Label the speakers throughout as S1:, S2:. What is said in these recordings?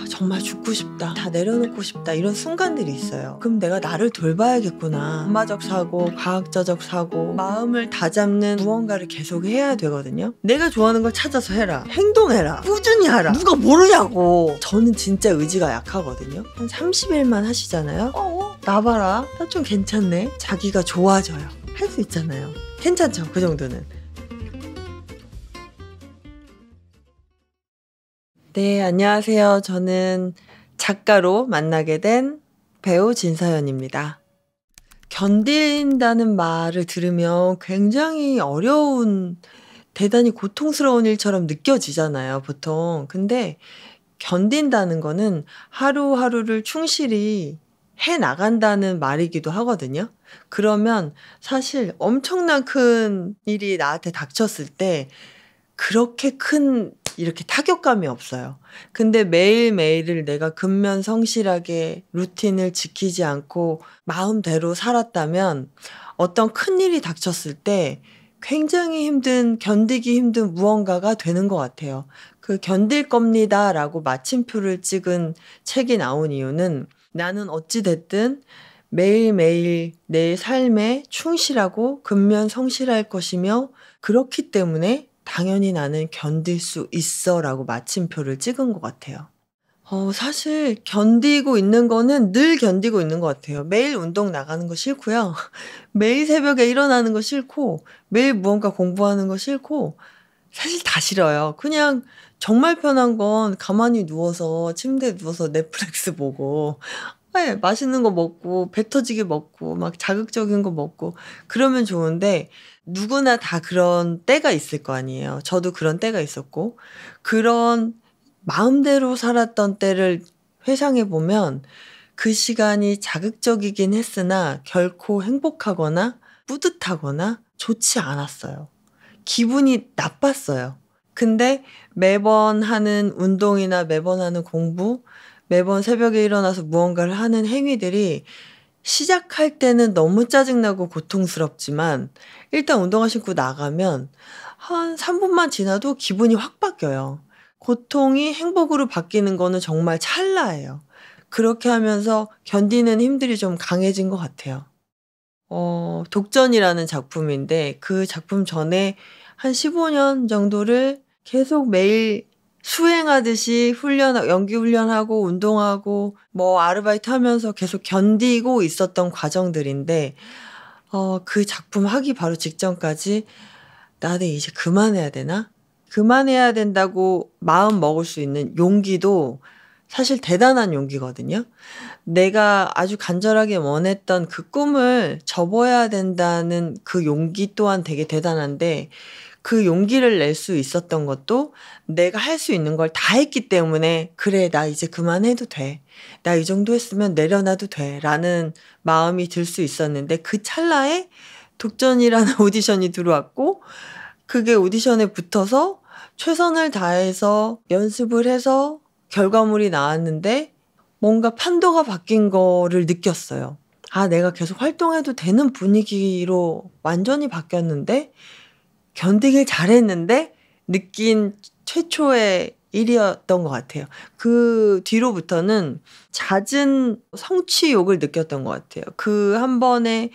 S1: 정말 죽고 싶다, 다 내려놓고 싶다, 이런 순간들이 있어요. 그럼 내가 나를 돌봐야겠구나. 엄마적 사고, 과학자적 사고, 마음을 다잡는 무언가를 계속 해야 되거든요. 내가 좋아하는 걸 찾아서 해라, 행동해라, 꾸준히 하라. 누가 모르냐고. 저는 진짜 의지가 약하거든요. 한 30일만 하시잖아요. 나 봐라, 나 좀 괜찮네. 자기가 좋아져요. 할 수 있잖아요. 괜찮죠? 그 정도는. 네, 안녕하세요. 저는 작가로 만나게 된 배우 진서연입니다. 견딘다는 말을 들으면 굉장히 어려운, 대단히 고통스러운 일처럼 느껴지잖아요, 보통. 근데 견딘다는 거는 하루하루를 충실히 해 나간다는 말이기도 하거든요. 그러면 사실 엄청난 큰 일이 나한테 닥쳤을 때 그렇게 큰 이렇게 타격감이 없어요. 근데 매일매일을 내가 근면성실하게 루틴을 지키지 않고 마음대로 살았다면 어떤 큰일이 닥쳤을 때 굉장히 힘든, 견디기 힘든 무언가가 되는 것 같아요. 그 견딜 겁니다라고 마침표를 찍은 책이 나온 이유는 나는 어찌됐든 매일매일 내 삶에 충실하고 근면성실할 것이며 그렇기 때문에 당연히 나는 견딜 수 있어 라고 마침표를 찍은 것 같아요. 사실 견디고 있는 거는 늘 견디고 있는 것 같아요. 매일 운동 나가는 거 싫고요. 매일 새벽에 일어나는 거 싫고, 매일 무언가 공부하는 거 싫고, 사실 다 싫어요. 그냥 정말 편한 건 가만히 누워서, 침대에 누워서 넷플릭스 보고, 네, 맛있는 거 먹고, 배 터지게 먹고, 막 자극적인 거 먹고, 그러면 좋은데, 누구나 다 그런 때가 있을 거 아니에요. 저도 그런 때가 있었고, 그런 마음대로 살았던 때를 회상해 보면 그 시간이 자극적이긴 했으나 결코 행복하거나 뿌듯하거나 좋지 않았어요. 기분이 나빴어요. 근데 매번 하는 운동이나 매번 하는 공부, 매번 새벽에 일어나서 무언가를 하는 행위들이 시작할 때는 너무 짜증나고 고통스럽지만 일단 운동화 신고 나가면 한 3분만 지나도 기분이 확 바뀌어요. 고통이 행복으로 바뀌는 거는 정말 찰나예요. 그렇게 하면서 견디는 힘들이 좀 강해진 것 같아요. 독전이라는 작품인데 그 작품 전에 한 15년 정도를 계속 매일 수행하듯이 연기 훈련하고 운동하고 뭐 아르바이트 하면서 계속 견디고 있었던 과정들인데 그 작품 하기 바로 직전까지 나는 이제 그만해야 되나? 그만해야 된다고 마음 먹을 수 있는 용기도 사실 대단한 용기거든요. 내가 아주 간절하게 원했던 그 꿈을 접어야 된다는 그 용기 또한 되게 대단한데 그 용기를 낼 수 있었던 것도 내가 할 수 있는 걸 다 했기 때문에 그래, 나 이제 그만해도 돼. 나 이 정도 했으면 내려놔도 돼. 라는 마음이 들 수 있었는데 그 찰나에 독전이라는 오디션이 들어왔고 그게 오디션에 붙어서 최선을 다해서 연습을 해서 결과물이 나왔는데 뭔가 판도가 바뀐 거를 느꼈어요. 아, 내가 계속 활동해도 되는 분위기로 완전히 바뀌었는데 견디길 잘했는데 느낀 최초의 일이었던 것 같아요. 그 뒤로부터는 잦은 성취욕을 느꼈던 것 같아요. 그 한 번에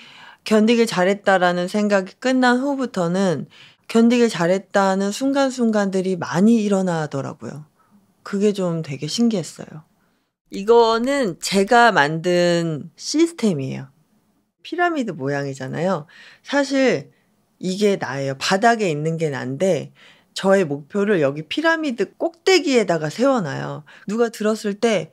S1: 견디길 잘했다라는 생각이 끝난 후부터는 견디길 잘했다는 순간순간들이 많이 일어나더라고요. 그게 좀 되게 신기했어요. 이거는 제가 만든 시스템이에요. 피라미드 모양이잖아요. 사실 이게 나예요. 바닥에 있는 게 난데 저의 목표를 여기 피라미드 꼭대기에다가 세워놔요. 누가 들었을 때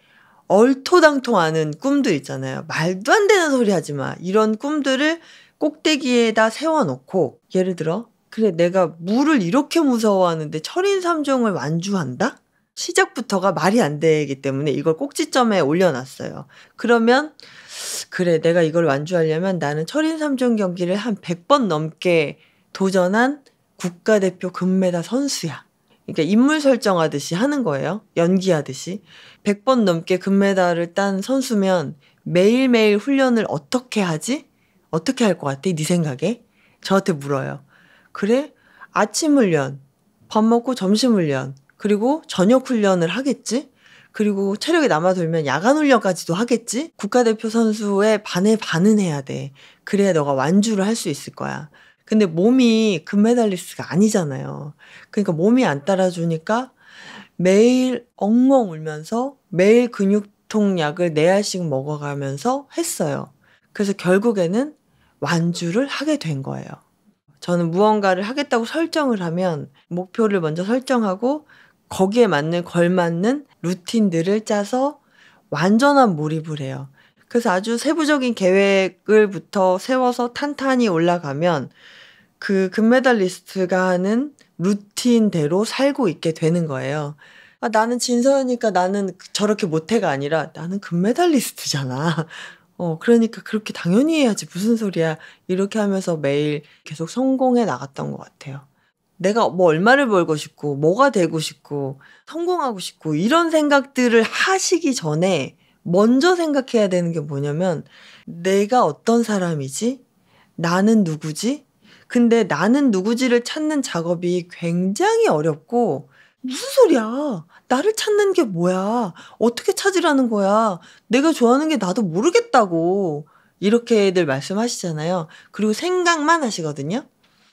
S1: 얼토당토하는 꿈들 있잖아요. 말도 안 되는 소리 하지 마. 이런 꿈들을 꼭대기에다 세워놓고 예를 들어 그래, 내가 물을 이렇게 무서워하는데 철인삼종을 완주한다? 시작부터가 말이 안 되기 때문에 이걸 꼭지점에 올려놨어요. 그러면 그래, 내가 이걸 완주하려면 나는 철인삼종 경기를 한 100번 넘게 도전한 국가대표 금메달 선수야. 그러니까 인물 설정하듯이 하는 거예요. 연기하듯이. 100번 넘게 금메달을 딴 선수면 매일매일 훈련을 어떻게 하지? 어떻게 할 것 같아? 네 생각에? 저한테 물어요. 그래? 아침 훈련, 밥 먹고 점심 훈련, 그리고 저녁 훈련을 하겠지? 그리고 체력이 남아돌면 야간 훈련까지도 하겠지? 국가대표 선수의 반의 반은 해야 돼. 그래야 너가 완주를 할 수 있을 거야. 근데 몸이 금메달리스트가 아니잖아요. 그러니까 몸이 안 따라주니까 매일 엉엉 울면서 매일 근육통 약을 4알씩 먹어가면서 했어요. 그래서 결국에는 완주를 하게 된 거예요. 저는 무언가를 하겠다고 설정을 하면 목표를 먼저 설정하고 거기에 맞는 걸맞는 루틴들을 짜서 완전한 몰입을 해요. 그래서 아주 세부적인 계획을부터 세워서 탄탄히 올라가면 그 금메달리스트가 하는 루틴대로 살고 있게 되는 거예요. 아, 나는 진서연이니까 나는 저렇게 못해가 아니라 나는 금메달리스트잖아. 그러니까 그렇게 당연히 해야지. 무슨 소리야. 이렇게 하면서 매일 계속 성공해 나갔던 것 같아요. 내가 뭐 얼마를 벌고 싶고, 뭐가 되고 싶고, 성공하고 싶고, 이런 생각들을 하시기 전에 먼저 생각해야 되는 게 뭐냐면, 내가 어떤 사람이지? 나는 누구지? 근데 나는 누구지를 찾는 작업이 굉장히 어렵고, 무슨 소리야? 나를 찾는 게 뭐야? 어떻게 찾으라는 거야? 내가 좋아하는 게 나도 모르겠다고. 이렇게들 말씀하시잖아요. 그리고 생각만 하시거든요.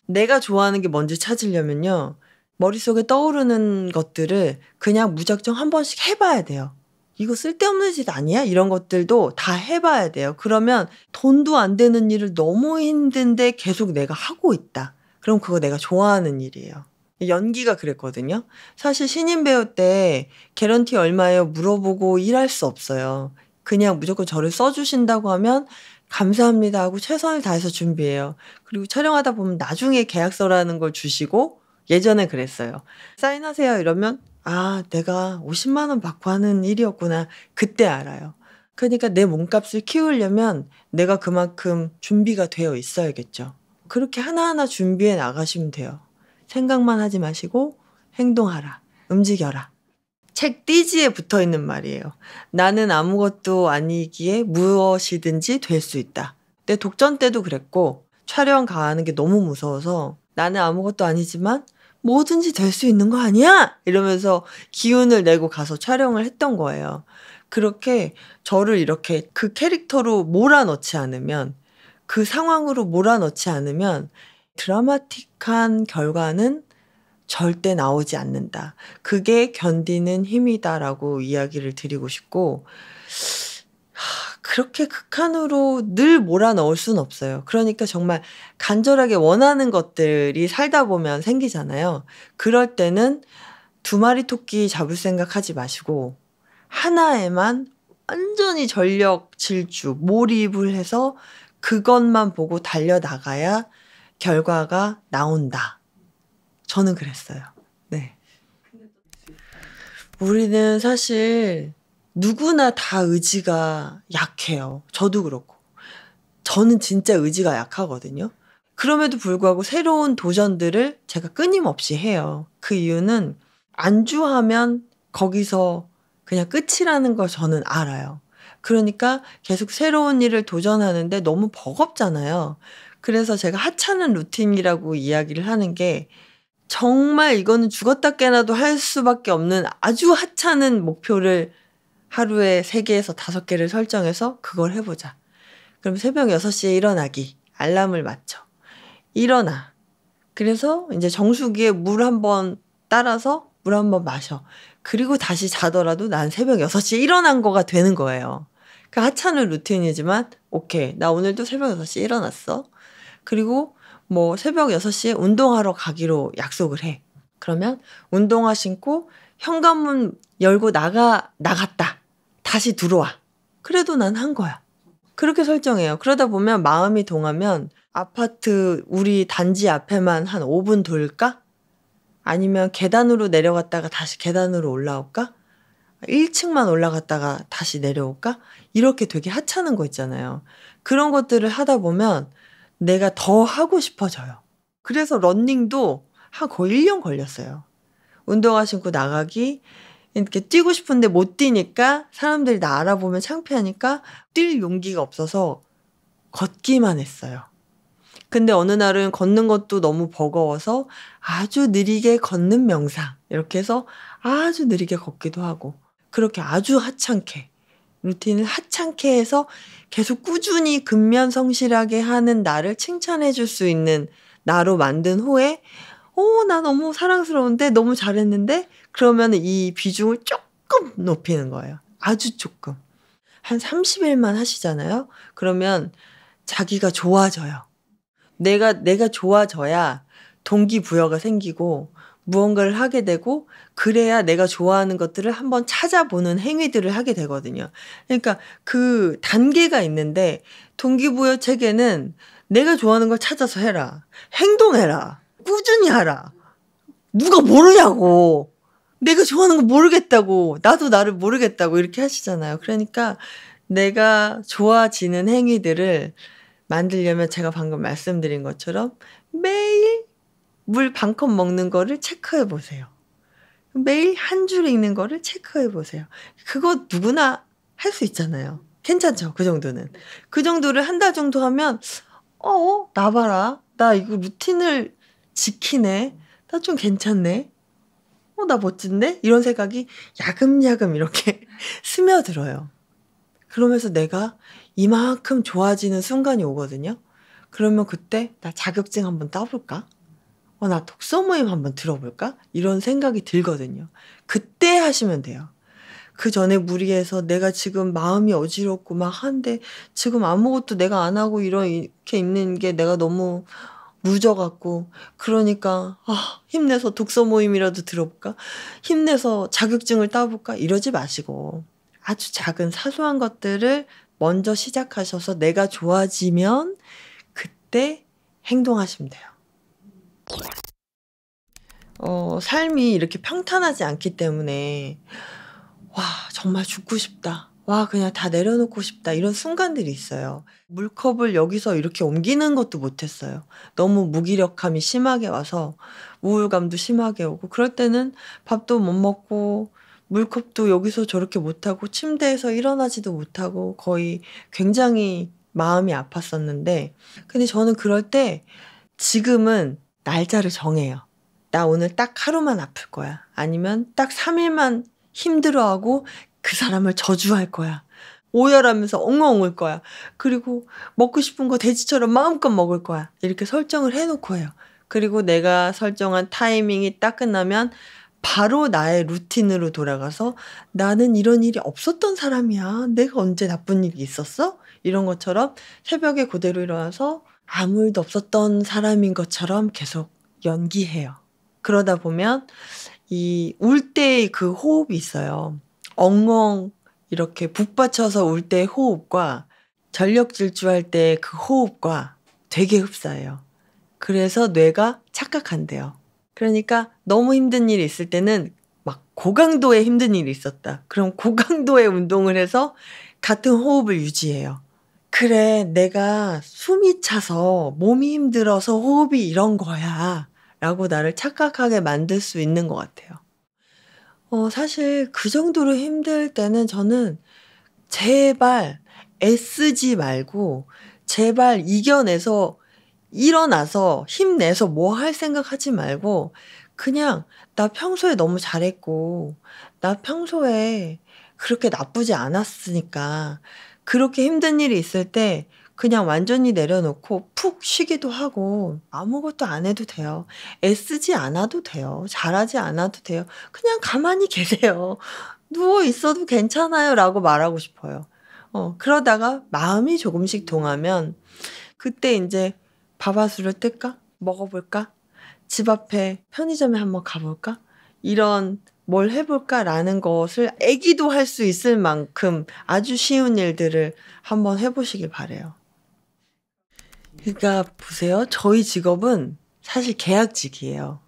S1: 내가 좋아하는 게 뭔지 찾으려면요. 머릿속에 떠오르는 것들을 그냥 무작정 한 번씩 해봐야 돼요. 이거 쓸데없는 짓 아니야? 이런 것들도 다 해봐야 돼요. 그러면 돈도 안 되는 일을 너무 힘든데 계속 내가 하고 있다. 그럼 그거 내가 좋아하는 일이에요. 연기가 그랬거든요. 사실 신인 배우 때 개런티 얼마예요? 물어보고 일할 수 없어요. 그냥 무조건 저를 써주신다고 하면 감사합니다 하고 최선을 다해서 준비해요. 그리고 촬영하다 보면 나중에 계약서라는 걸 주시고 예전에 그랬어요. 사인하세요 이러면 아, 내가 50만 원 받고 하는 일이었구나. 그때 알아요. 그러니까 내 몸값을 키우려면 내가 그만큼 준비가 되어 있어야겠죠. 그렇게 하나하나 준비해 나가시면 돼요. 생각만 하지 마시고 행동하라. 움직여라. 책 띠지에 붙어 있는 말이에요. 나는 아무것도 아니기에 무엇이든지 될 수 있다. 내 독전 때도 그랬고 촬영 가는 게 너무 무서워서 나는 아무것도 아니지만 뭐든지 될 수 있는 거 아니야? 이러면서 기운을 내고 가서 촬영을 했던 거예요. 그렇게 저를 이렇게 그 캐릭터로 몰아넣지 않으면 그 상황으로 몰아넣지 않으면 드라마틱한 결과는 절대 나오지 않는다. 그게 견디는 힘이다라고 이야기를 드리고 싶고 그렇게 극한으로 늘 몰아넣을 수는 없어요. 그러니까 정말 간절하게 원하는 것들이 살다 보면 생기잖아요. 그럴 때는 2마리 토끼 잡을 생각 하지 마시고 하나에만 완전히 전력 질주, 몰입을 해서 그것만 보고 달려나가야 결과가 나온다. 저는 그랬어요. 네. 우리는 사실 누구나 다 의지가 약해요. 저도 그렇고. 저는 진짜 의지가 약하거든요. 그럼에도 불구하고 새로운 도전들을 제가 끊임없이 해요. 그 이유는 안주하면 거기서 그냥 끝이라는 걸 저는 알아요. 그러니까 계속 새로운 일을 도전하는데 너무 버겁잖아요. 그래서 제가 하찮은 루틴이라고 이야기를 하는 게 정말 이거는 죽었다 깨나도 할 수밖에 없는 아주 하찮은 목표를 하루에 3개에서 5개를 설정해서 그걸 해보자. 그럼 새벽 6시에 일어나기. 알람을 맞춰. 일어나. 그래서 이제 정수기에 물 한 번 따라서 물 한 번 마셔. 그리고 다시 자더라도 난 새벽 6시에 일어난 거가 되는 거예요. 그 하찮은 루틴이지만 오케이. 나 오늘도 새벽 6시에 일어났어. 그리고 뭐 새벽 6시에 운동하러 가기로 약속을 해. 그러면 운동화 신고 현관문 열고 나갔다. 다시 들어와. 그래도 난 한 거야. 그렇게 설정해요. 그러다 보면 마음이 동하면 아파트 우리 단지 앞에만 한 5분 돌까? 아니면 계단으로 내려갔다가 다시 계단으로 올라올까? 1층만 올라갔다가 다시 내려올까? 이렇게 되게 하찮은 거 있잖아요. 그런 것들을 하다 보면 내가 더 하고 싶어져요. 그래서 러닝도 한 거의 1년 걸렸어요. 운동화 신고 나가기, 이렇게 뛰고 싶은데 못 뛰니까 사람들이 나 알아보면 창피하니까 뛸 용기가 없어서 걷기만 했어요. 근데 어느 날은 걷는 것도 너무 버거워서 아주 느리게 걷는 명상 이렇게 해서 아주 느리게 걷기도 하고 그렇게 아주 하찮게 루틴을 하찮게 해서 계속 꾸준히 근면성실하게 하는 나를 칭찬해 줄 수 있는 나로 만든 후에 나 너무 사랑스러운데 너무 잘했는데 그러면 이 비중을 조금 높이는 거예요. 아주 조금. 한 30일만 하시잖아요. 그러면 자기가 좋아져요. 내가 좋아져야 동기부여가 생기고 무언가를 하게 되고 그래야 내가 좋아하는 것들을 한번 찾아보는 행위들을 하게 되거든요. 그러니까 그 단계가 있는데 동기부여 체계는 내가 좋아하는 걸 찾아서 해라. 행동해라. 꾸준히 하라. 누가 모르냐고. 내가 좋아하는 거 모르겠다고. 나도 나를 모르겠다고 이렇게 하시잖아요. 그러니까 내가 좋아지는 행위들을 만들려면 제가 방금 말씀드린 것처럼 매일 물 반 컵 먹는 거를 체크해 보세요. 매일 한 줄 읽는 거를 체크해 보세요. 그거 누구나 할 수 있잖아요. 괜찮죠? 그 정도는. 그 정도를 한 달 정도 하면 나 봐라. 나 이거 루틴을 지키네. 나 좀 괜찮네. 나 멋진데? 이런 생각이 야금야금 이렇게 스며들어요. 그러면서 내가 이만큼 좋아지는 순간이 오거든요. 그러면 그때 나 자격증 한번 따볼까? 나 독서 모임 한번 들어볼까? 이런 생각이 들거든요. 그때 하시면 돼요. 그 전에 무리해서 내가 지금 마음이 어지럽고 막 한데 지금 아무것도 내가 안 하고 이렇게 있는 게 내가 너무 무져갖고 그러니까 힘내서 독서 모임이라도 들어볼까? 힘내서 자격증을 따볼까? 이러지 마시고 아주 작은 사소한 것들을 먼저 시작하셔서 내가 좋아지면 그때 행동하시면 돼요. 삶이 이렇게 평탄하지 않기 때문에 와 정말 죽고 싶다. 와 그냥 다 내려놓고 싶다. 이런 순간들이 있어요. 물컵을 여기서 이렇게 옮기는 것도 못했어요. 너무 무기력함이 심하게 와서 우울감도 심하게 오고 그럴 때는 밥도 못 먹고 물컵도 여기서 저렇게 못하고 침대에서 일어나지도 못하고 거의 굉장히 마음이 아팠었는데 근데 저는 그럴 때 지금은 날짜를 정해요. 나 오늘 딱 하루만 아플 거야. 아니면 딱 3일만 힘들어하고 그 사람을 저주할 거야. 오열하면서 엉엉 울 거야. 그리고 먹고 싶은 거 돼지처럼 마음껏 먹을 거야. 이렇게 설정을 해놓고 해요. 그리고 내가 설정한 타이밍이 딱 끝나면 바로 나의 루틴으로 돌아가서 나는 이런 일이 없었던 사람이야. 내가 언제 나쁜 일이 있었어? 이런 것처럼 새벽에 그대로 일어나서 아무 일도 없었던 사람인 것처럼 계속 연기해요. 그러다 보면 이 울 때의 그 호흡이 있어요. 엉엉 이렇게 북받쳐서 울 때의 호흡과 전력 질주할 때 그 호흡과 되게 흡사해요. 그래서 뇌가 착각한대요. 그러니까 너무 힘든 일이 있을 때는 막 고강도의 힘든 일이 있었다. 그럼 고강도의 운동을 해서 같은 호흡을 유지해요. 그래, 내가 숨이 차서 몸이 힘들어서 호흡이 이런 거야. 라고 나를 착각하게 만들 수 있는 것 같아요. 사실 그 정도로 힘들 때는 저는 제발 애쓰지 말고 제발 이겨내서 일어나서 힘내서 뭐 할 생각 하지 말고 그냥 나 평소에 너무 잘했고 나 평소에 그렇게 나쁘지 않았으니까 그렇게 힘든 일이 있을 때 그냥 완전히 내려놓고 푹 쉬기도 하고 아무것도 안 해도 돼요. 애쓰지 않아도 돼요. 잘하지 않아도 돼요. 그냥 가만히 계세요. 누워 있어도 괜찮아요. 라고 말하고 싶어요. 그러다가 마음이 조금씩 동하면 그때 이제 밥아수를 뜰까? 먹어볼까? 집 앞에 편의점에 한번 가볼까? 이런 뭘 해볼까라는 것을 애기도 할 수 있을 만큼 아주 쉬운 일들을 한번 해보시길 바래요. 그러니까 보세요. 저희 직업은 사실 계약직이에요.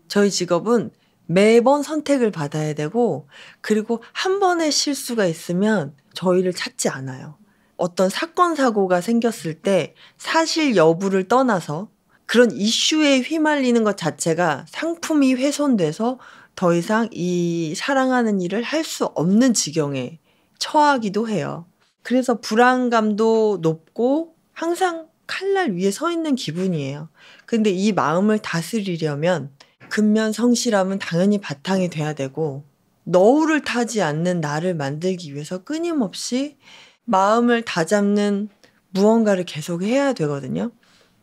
S1: 저희 직업은 매번 선택을 받아야 되고 그리고 한 번의 실수가 있으면 저희를 찾지 않아요. 어떤 사건 사고가 생겼을 때 사실 여부를 떠나서 그런 이슈에 휘말리는 것 자체가 상품이 훼손돼서 더 이상 이 사랑하는 일을 할 수 없는 지경에 처하기도 해요. 그래서 불안감도 높고 항상 칼날 위에 서 있는 기분이에요. 근데 이 마음을 다스리려면 근면성실함은 당연히 바탕이 돼야 되고 너울을 타지 않는 나를 만들기 위해서 끊임없이 마음을 다잡는 무언가를 계속 해야 되거든요.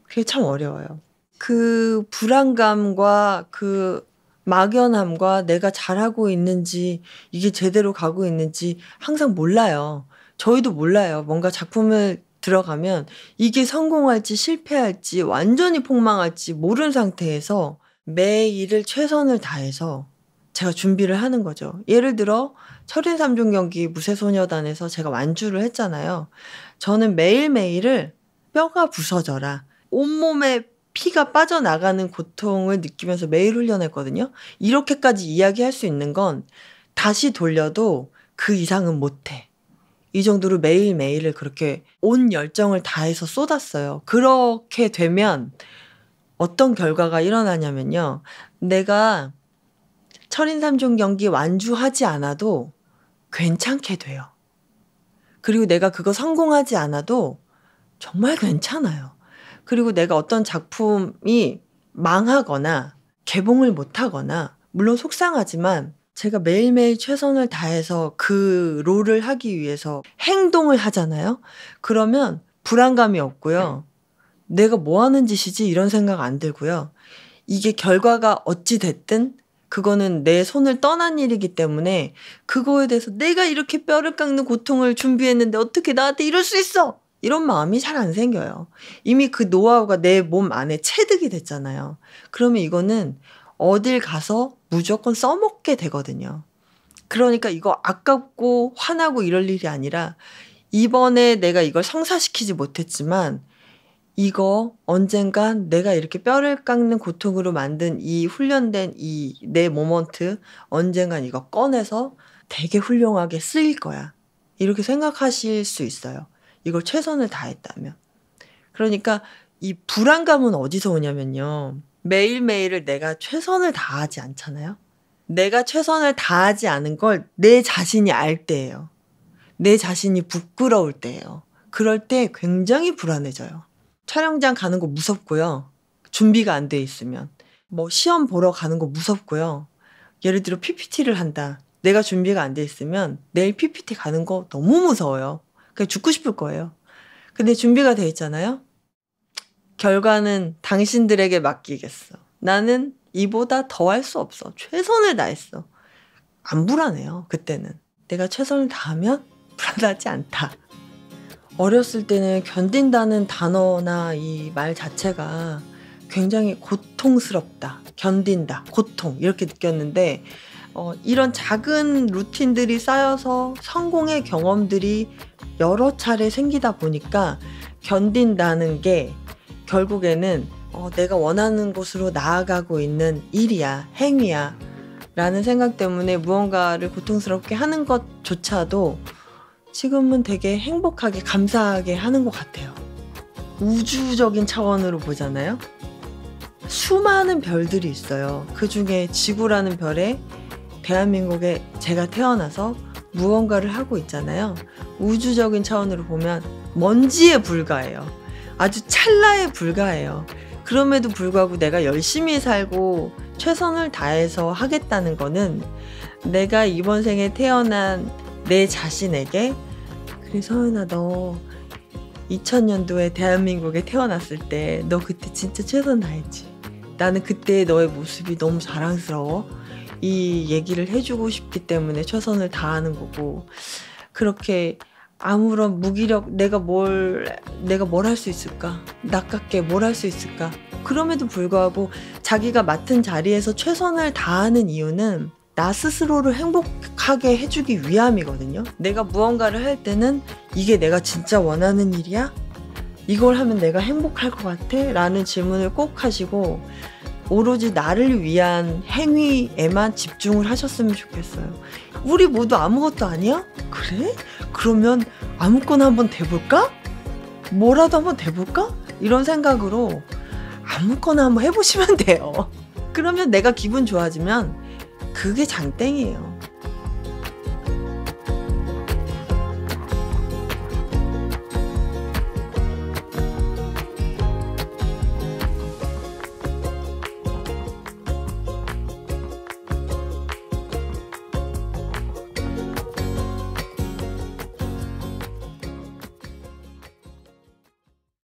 S1: 그게 참 어려워요. 그 불안감과 그 막연함과 내가 잘하고 있는지, 이게 제대로 가고 있는지 항상 몰라요. 저희도 몰라요. 뭔가 작품을 들어가면 이게 성공할지 실패할지 완전히 폭망할지 모르는 상태에서 매일을 최선을 다해서 제가 준비를 하는 거죠. 예를 들어 철인 3종 경기 무쇠소녀단에서 제가 완주를 했잖아요. 저는 매일매일을 뼈가 부서져라, 온몸에 피가 빠져나가는 고통을 느끼면서 매일 훈련했거든요. 이렇게까지 이야기할 수 있는 건 다시 돌려도 그 이상은 못해. 이 정도로 매일매일을 그렇게 온 열정을 다해서 쏟았어요. 그렇게 되면 어떤 결과가 일어나냐면요. 내가 철인 3종 경기 완주하지 않아도 괜찮게 돼요. 그리고 내가 그거 성공하지 않아도 정말 괜찮아요. 그리고 내가 어떤 작품이 망하거나 개봉을 못하거나, 물론 속상하지만 제가 매일매일 최선을 다해서 그 롤을 하기 위해서 행동을 하잖아요. 그러면 불안감이 없고요. 내가 뭐 하는 짓이지? 이런 생각 안 들고요. 이게 결과가 어찌 됐든 그거는 내 손을 떠난 일이기 때문에 그거에 대해서 내가 이렇게 뼈를 깎는 고통을 준비했는데 어떻게 나한테 이럴 수 있어? 이런 마음이 잘 안 생겨요. 이미 그 노하우가 내 몸 안에 체득이 됐잖아요. 그러면 이거는 어딜 가서 무조건 써먹게 되거든요. 그러니까 이거 아깝고 화나고 이럴 일이 아니라, 이번에 내가 이걸 성사시키지 못했지만 이거 언젠간 내가 이렇게 뼈를 깎는 고통으로 만든 이 훈련된 이 내 모먼트, 언젠간 이거 꺼내서 되게 훌륭하게 쓰일 거야. 이렇게 생각하실 수 있어요. 이걸 최선을 다했다면. 그러니까 이 불안감은 어디서 오냐면요. 매일매일을 내가 최선을 다하지 않잖아요. 내가 최선을 다하지 않은 걸 내 자신이 알 때예요. 내 자신이 부끄러울 때예요. 그럴 때 굉장히 불안해져요. 촬영장 가는 거 무섭고요. 준비가 안 돼 있으면. 뭐 시험 보러 가는 거 무섭고요. 예를 들어 PPT를 한다. 내가 준비가 안 돼 있으면 내일 PPT 가는 거 너무 무서워요. 그냥 죽고 싶을 거예요. 근데 준비가 돼 있잖아요. 결과는 당신들에게 맡기겠어. 나는 이보다 더 할 수 없어. 최선을 다했어. 안 불안해요. 그때는. 내가 최선을 다하면 불안하지 않다. 어렸을 때는 견딘다는 단어나 이 말 자체가 굉장히 고통스럽다, 견딘다, 고통 이렇게 느꼈는데, 이런 작은 루틴들이 쌓여서 성공의 경험들이 여러 차례 생기다 보니까 견딘다는 게 결국에는 내가 원하는 곳으로 나아가고 있는 일이야, 행위야 라는 생각 때문에 무언가를 고통스럽게 하는 것조차도 지금은 되게 행복하게 감사하게 하는 것 같아요. 우주적인 차원으로 보잖아요. 수많은 별들이 있어요. 그 중에 지구라는 별에 대한민국에 제가 태어나서 무언가를 하고 있잖아요. 우주적인 차원으로 보면 먼지에 불과해요. 아주 찰나에 불과해요. 그럼에도 불구하고 내가 열심히 살고 최선을 다해서 하겠다는 거는 내가 이번 생에 태어난 내 자신에게, 그래 서연아, 너 2000년도에 대한민국에 태어났을 때 너 그때 진짜 최선 다했지. 나는 그때 너의 모습이 너무 자랑스러워. 이 얘기를 해주고 싶기 때문에 최선을 다하는 거고, 그렇게 아무런 무기력, 내가 뭘 할 수 있을까? 낯깝게 뭘 할 수 있을까? 그럼에도 불구하고 자기가 맡은 자리에서 최선을 다하는 이유는 나 스스로를 행복하게 해주기 위함이거든요. 내가 무언가를 할 때는 이게 내가 진짜 원하는 일이야? 이걸 하면 내가 행복할 것 같아? 라는 질문을 꼭 하시고 오로지 나를 위한 행위에만 집중을 하셨으면 좋겠어요. 우리 모두 아무것도 아니야? 그래? 그러면 아무거나 한번 돼볼까? 뭐라도 한번 돼볼까? 이런 생각으로 아무거나 한번 해보시면 돼요. 그러면 내가 기분 좋아지면 그게 장땡이에요.